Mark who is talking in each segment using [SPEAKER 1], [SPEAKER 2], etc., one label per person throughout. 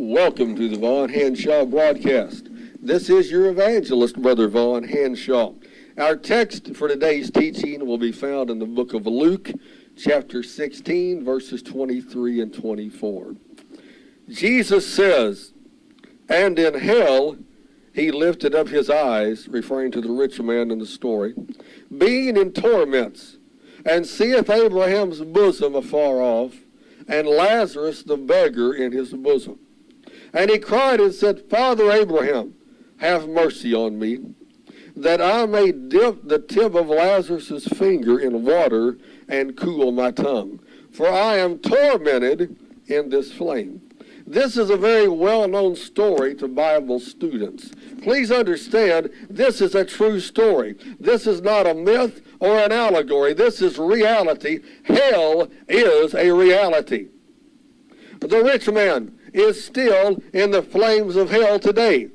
[SPEAKER 1] Welcome to the Vaughn Hanshaw broadcast. This is your evangelist, Brother Vaughn Hanshaw. Our text for today's teaching will be found in the book of Luke, chapter 16, verses 23 and 24. Jesus says, "And in hell he lifted up his eyes," referring to the rich man in the story, "being in torments, and seeth Abraham's bosom afar off, and Lazarus the beggar in his bosom. And he cried and said, Father Abraham, have mercy on me, that I may dip the tip of Lazarus' finger in water and cool my tongue, for I am tormented in this flame." This is a very well-known story to Bible students. Please understand, this is a true story. This is not a myth or an allegory. This is reality. Hell is a reality. The rich man is still in the flames of hell today.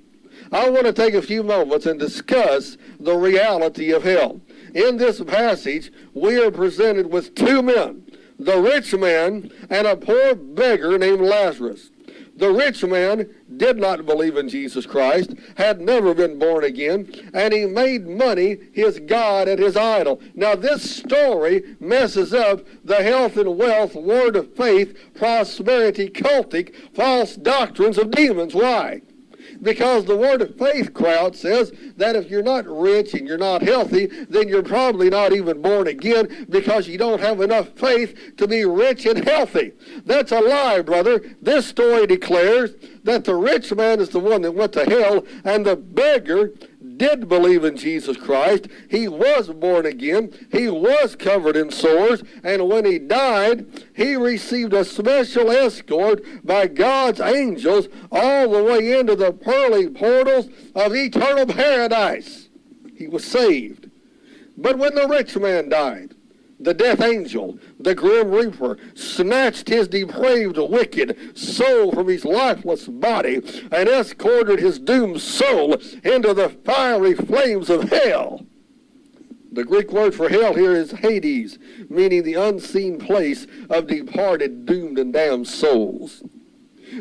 [SPEAKER 1] I want to take a few moments and discuss the reality of hell. In this passage, we are presented with two men, the rich man and a poor beggar named Lazarus. The rich man did not believe in Jesus Christ, had never been born again, and he made money his God and his idol. Now this story messes up the health and wealth, word of faith, prosperity, cultic, false doctrines of demons. Why? Because the word of faith crowd says that if you're not rich and you're not healthy, then you're probably not even born again because you don't have enough faith to be rich and healthy. That's a lie, brother. This story declares that the rich man is the one that went to hell, and the beggar did believe in Jesus Christ. He was born again. He was covered in sores. And when he died, he received a special escort by God's angels all the way into the pearly portals of eternal paradise. He was saved. But when the rich man died, the death angel, the grim reaper, snatched his depraved, wicked soul from his lifeless body and escorted his doomed soul into the fiery flames of hell. The Greek word for hell here is Hades, meaning the unseen place of departed, doomed, and damned souls.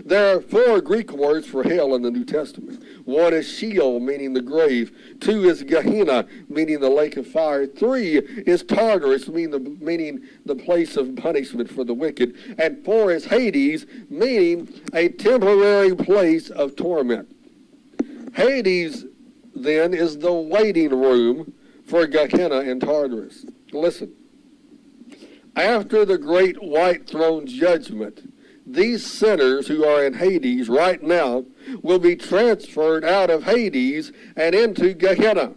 [SPEAKER 1] There are four Greek words for hell in the New Testament. One is Sheol, meaning the grave. Two is Gehenna, meaning the lake of fire. Three is Tartarus, meaning the place of punishment for the wicked. And four is Hades, meaning a temporary place of torment. Hades, then, is the waiting room for Gehenna and Tartarus. Listen, after the great white throne judgment, these sinners who are in Hades right now will be transferred out of Hades and into Gehenna.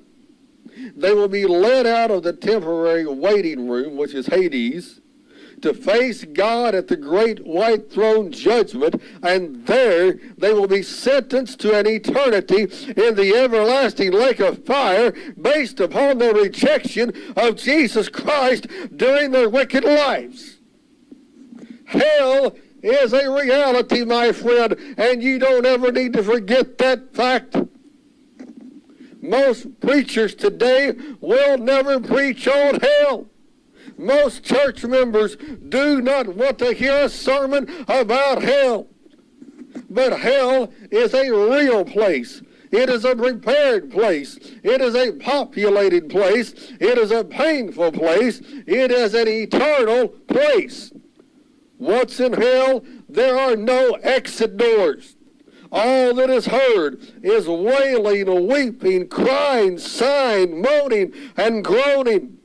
[SPEAKER 1] They will be led out of the temporary waiting room, which is Hades, to face God at the great white throne judgment, and there they will be sentenced to an eternity in the everlasting lake of fire based upon their rejection of Jesus Christ during their wicked lives. Hell is a reality, my friend, and you don't ever need to forget that fact. Most preachers today will never preach on hell. Most church members do not want to hear a sermon about hell. But hell is a real place. It is a prepared place. It is a populated place. It is a painful place. It is an eternal place. Once in hell, there are no exit doors. All that is heard is wailing, weeping, crying, sighing, moaning, and groaning.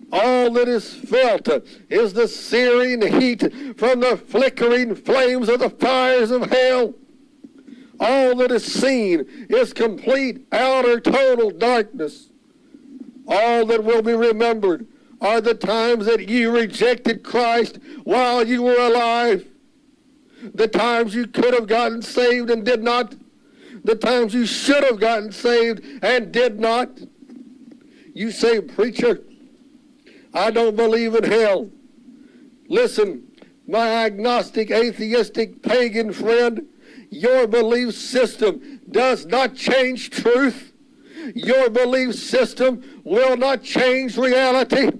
[SPEAKER 1] All that is felt is the searing heat from the flickering flames of the fires of hell. All that is seen is complete, outer, total darkness. All that will be remembered are the times that you rejected Christ while you were alive. The times you could have gotten saved and did not. The times you should have gotten saved and did not. You say, preacher, I don't believe in hell. Listen, my agnostic, atheistic, pagan friend, your belief system does not change truth. Your belief system will not change reality.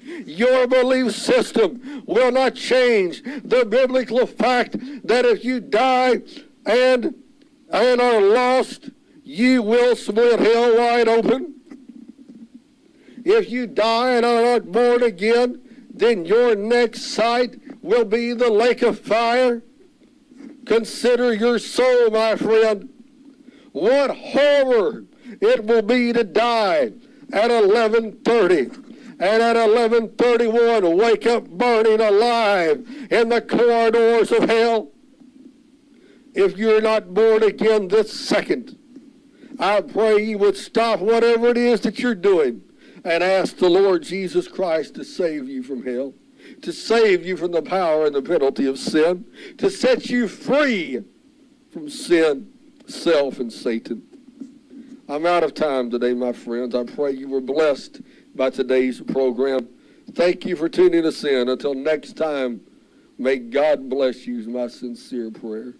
[SPEAKER 1] Your belief system will not change the biblical fact that if you die and are lost, you will split hell wide open. If you die and are not born again, then your next sight will be the lake of fire. Consider your soul, my friend. What horror it will be to die at 11:30 and at 11:31 wake up burning alive in the corridors of hell. If you're not born again this second, I pray you would stop whatever it is that you're doing and ask the Lord Jesus Christ to save you from hell, to save you from the power and the penalty of sin, to set you free from sin, self, and Satan. I'm out of time today, my friends. I pray you were blessed by today's program. Thank you for tuning us in. Until next time, may God bless you is my sincere prayer.